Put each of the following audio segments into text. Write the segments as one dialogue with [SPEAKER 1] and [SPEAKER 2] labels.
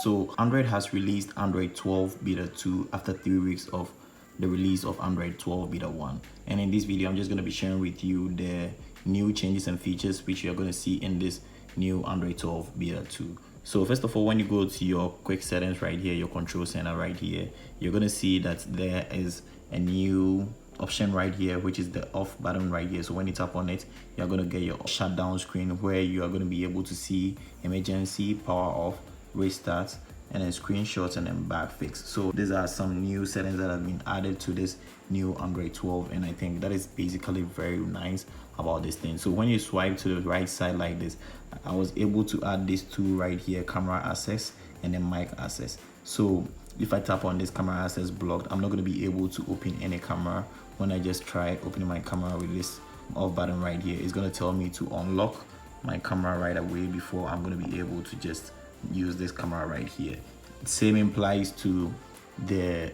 [SPEAKER 1] So Android has released Android 12 beta 2 after 3 weeks of the release of Android 12 beta 1. And in this video, I'm just going to be sharing with you the new changes and features which you're going to see in this new Android 12 beta 2. So first of all, when you go to your quick settings right here, your control center right here, you're going to see that there is a new option right here, which is the off button right here. So when you tap on it, you're going to get your shutdown screen where you are going to be able to see emergency, power off, restart, and then screenshots, and then back fix. So these are some new settings that have been added to this new Android 12, and I think that is basically very nice about this thing. So when you swipe to the right side like this, I was able to add these two right here, camera access and then mic access. So if I tap on this camera access blocked, I'm not going to be able to open any camera. When I just try opening my camera with this off button right here, it's going to tell me to unlock my camera right away before I'm going to be able to just use this camera right here. Same applies to the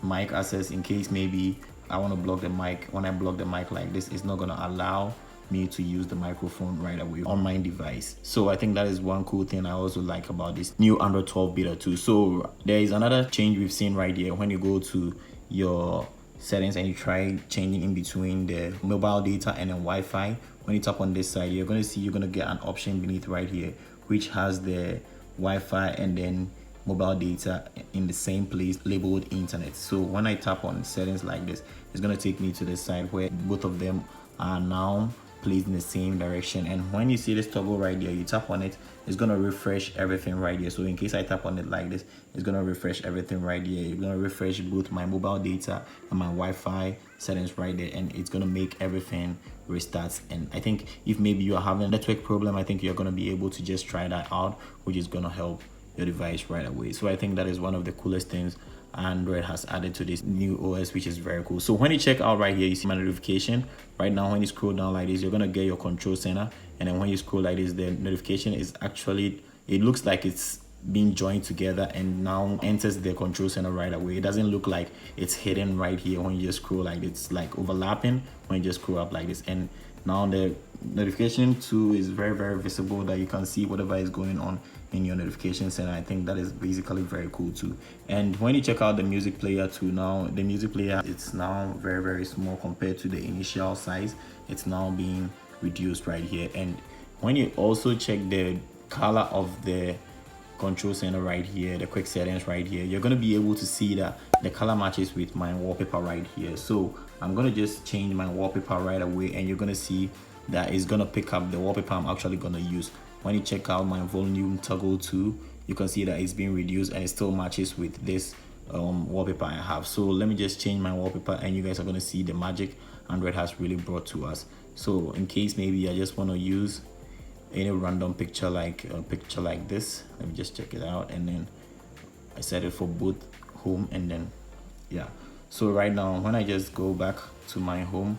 [SPEAKER 1] mic access. In case maybe I want to block the mic, when I block the mic like this, it's not going to allow me to use the microphone right away on my device. So I think that is one cool thing I also like about this new Android 12 beta 2. So there is another change we've seen right here. When you go to your settings and you try changing in between the mobile data and then Wi-Fi, when you tap on this side, you're going to get an option beneath right here which has the Wi-Fi and then mobile data in the same place labeled internet. So when I tap on settings like this, it's going to take me to the side where both of them are now placed in the same direction. And when you see this toggle right there, you tap on it, it's going to refresh everything right here. So in case I tap on it like this, it's going to refresh everything right here. It's going to refresh both my mobile data and my Wi-Fi settings right there, and it's going to make everything restart. And I think if maybe you are having a network problem, I think you're going to be able to just try that out, which is going to help your device right away. So I think that is one of the coolest things Android has added to this new OS, which is very cool. So when you check out right here, you see my notification right now. When you scroll down like this, you're gonna get your control center, and then when you scroll like this, the notification is actually, it looks like it's being joined together and now enters the control center right away. It doesn't look like it's hidden right here when you just scroll like it's like overlapping when you just scroll up like this. And now the notification too is very visible, that you can see whatever is going on in your notification center. I think that is basically very cool too. And when you check out the music player too, now the music player, it's now very small compared to the initial size. It's now being reduced right here. And when you also check the color of the control center right here, the quick settings right here, you're going to be able to see that the color matches with my wallpaper right here. So I'm going to just change my wallpaper right away, and you're going to see that it's going to pick up the wallpaper I'm actually going to use. When you check out my volume toggle too, you can see that it's being reduced and it still matches with this wallpaper I have. So let me just change my wallpaper, and you guys are going to see the magic Android has really brought to us. So in case maybe I just want to use any random picture, like a picture like this, let me just check it out, and then I set it for both home and then yeah. So right now when I just go back to my home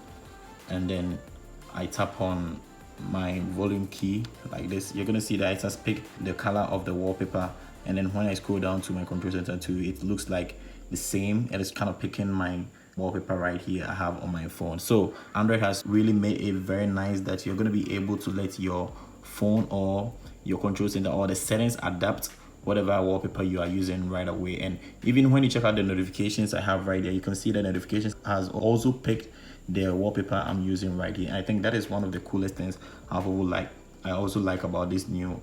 [SPEAKER 1] and then I tap on my volume key like this, you're gonna see that it has picked the color of the wallpaper. And then when I scroll down to my control center too, it looks like the same, and it's kind of picking my wallpaper right here I have on my phone. So Android has really made it very nice that you're going to be able to let your phone or your control center or the settings adapt whatever wallpaper you are using right away. And even when you check out the notifications I have right there, you can see the notifications has also picked the wallpaper I'm using right here. And I think that is one of the coolest things I also like about this new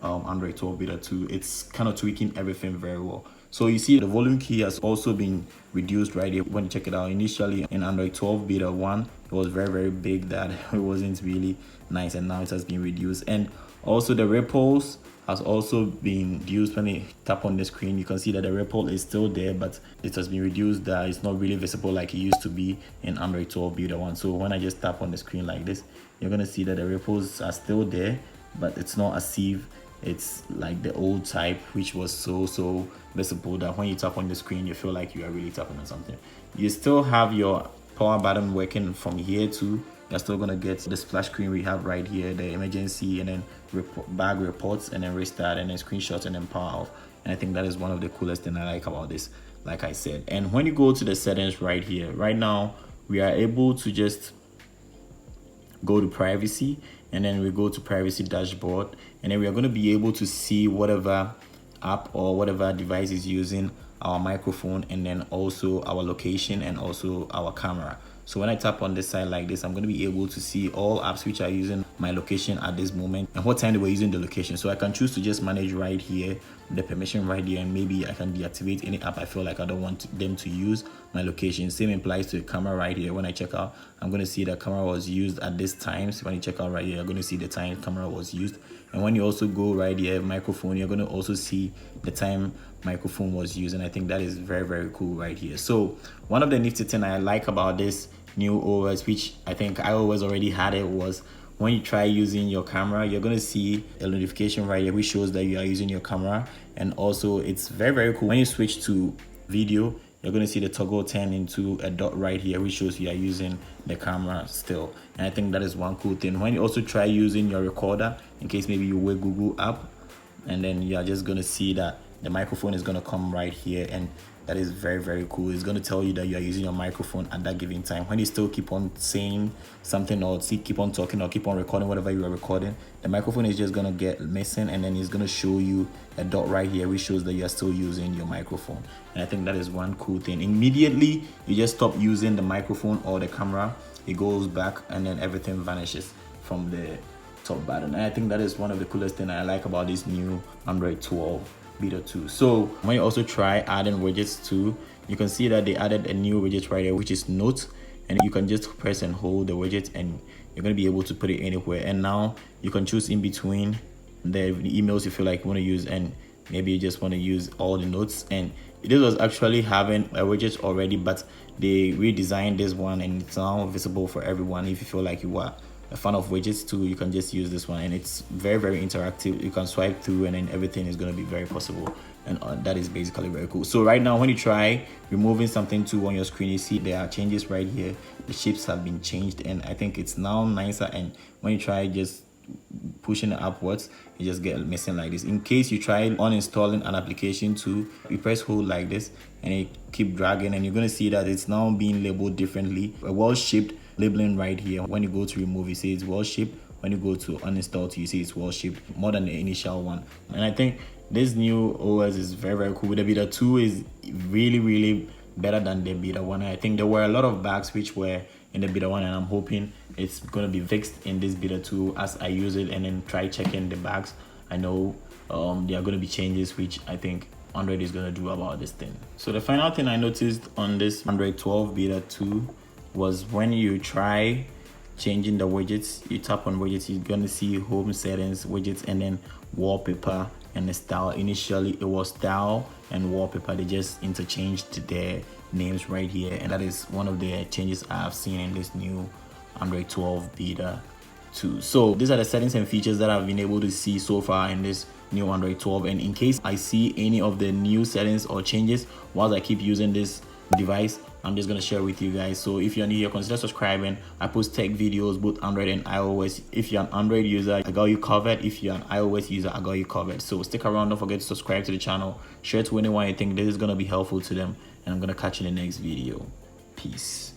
[SPEAKER 1] Android 12 beta 2. It's kind of tweaking everything very well. So you see the volume key has also been reduced right here. When you check it out, initially in Android 12 beta 1, it was very big that it wasn't really nice, and now it has been reduced. And also the ripples has also been reduced. When you tap on the screen, you can see that the ripple is still there, but it has been reduced, that it's not really visible like it used to be in Android 12 beta 1. So when I just tap on the screen like this, you're gonna see that the ripples are still there, but it's not as if it's like the old type, which was so visible that when you tap on the screen you feel like you are really tapping on something. You still have your power button working from here too. You're still gonna get the splash screen we have right here, the emergency, and then bag reports, and then restart, and then screenshots, and then power off. And I think that is one of the coolest things I like about this, like I said. And when you go to the settings right here, right now we are able to just go to privacy, and then we go to privacy dashboard, and then we are going to be able to see whatever app or whatever device is using our microphone, and then also our location and also our camera. So when I tap on this side like this, I'm going to be able to see all apps which are using my location at this moment and what time they were using the location. So I can choose to just manage right here, the permission right here, and maybe I can deactivate any app I feel like I don't want them to use my location. Same applies to the camera right here. When I check out, I'm going to see that camera was used at this time. So when you check out right here, you're going to see the time camera was used. And when you also go right here, microphone, you're going to also see the time microphone was used. And I think that is very, very cool right here. So one of the nifty thing I like about this new OS, which I think iOS already had it, was when you try using your camera, you're going to see a notification right here which shows that you are using your camera. And also it's very, very cool when you switch to video, you're going to see the toggle turn into a dot right here which shows you are using the camera still. And I think that is one cool thing. When you also try using your recorder, in case maybe you wake Google up, and then you're just going to see that the microphone is going to come right here, and that is very, very cool. It's going to tell you that you are using your microphone at that given time. When you still keep on saying something or keep on talking or keep on recording whatever you are recording, the microphone is just going to get missing, and then it's going to show you a dot right here which shows that you are still using your microphone. And I think that is one cool thing. Immediately you just stop using the microphone or the camera, it goes back, and then everything vanishes from the top button. And I think that is one of the coolest things I like about this new Android 12 beta 2. So when you also try adding widgets too, you can see that they added a new widget right here which is notes, and you can just press and hold the widget and you're going to be able to put it anywhere. And now you can choose in between the emails you feel like you want to use, and maybe you just want to use all the notes. And this was actually having a widget already, but they redesigned this one and it's now visible for everyone. If you feel like you are a fan of widgets too, you can just use this one, and it's very, very interactive. You can swipe through and then everything is going to be very possible, and that is basically very cool. So right now when you try removing something too on your screen, you see there are changes right here. The shapes have been changed, and I think it's now nicer. And when you try just pushing it upwards, you just get missing like this. In case you try uninstalling an application too, you press hold like this and you keep dragging, and you're going to see that it's now being labeled differently. A well-shaped labeling right here. When you go to remove, you see it's well-shaped. When you go to uninstall, you see it's well-shaped more than the initial one. And I think this new OS is very, very cool. The beta 2 is really, really better than the beta 1. I think there were a lot of bugs which were in the beta 1, and I'm hoping it's going to be fixed in this beta 2 as I use it and then try checking the bugs. I know there are going to be changes which I think Android is going to do about this thing. So the final thing I noticed on this Android 12 beta 2 was when you try changing the widgets, you tap on widgets, you're going to see home settings, widgets, and then wallpaper and the style. Initially it was style and wallpaper. They just interchanged their names right here, and that is one of the changes I've seen in this new Android 12 beta 2. So these are the settings and features that I've been able to see so far in this new Android 12, and in case I see any of the new settings or changes while I keep using this device, I'm just gonna share with you guys. So if you're new here, consider subscribing. I post tech videos, both Android and iOS. If you're an Android user, I got you covered. If you're an iOS user, I got you covered. So stick around, don't forget to subscribe to the channel, share to anyone you think this is gonna be helpful to them, and I'm gonna catch you in the next video. Peace.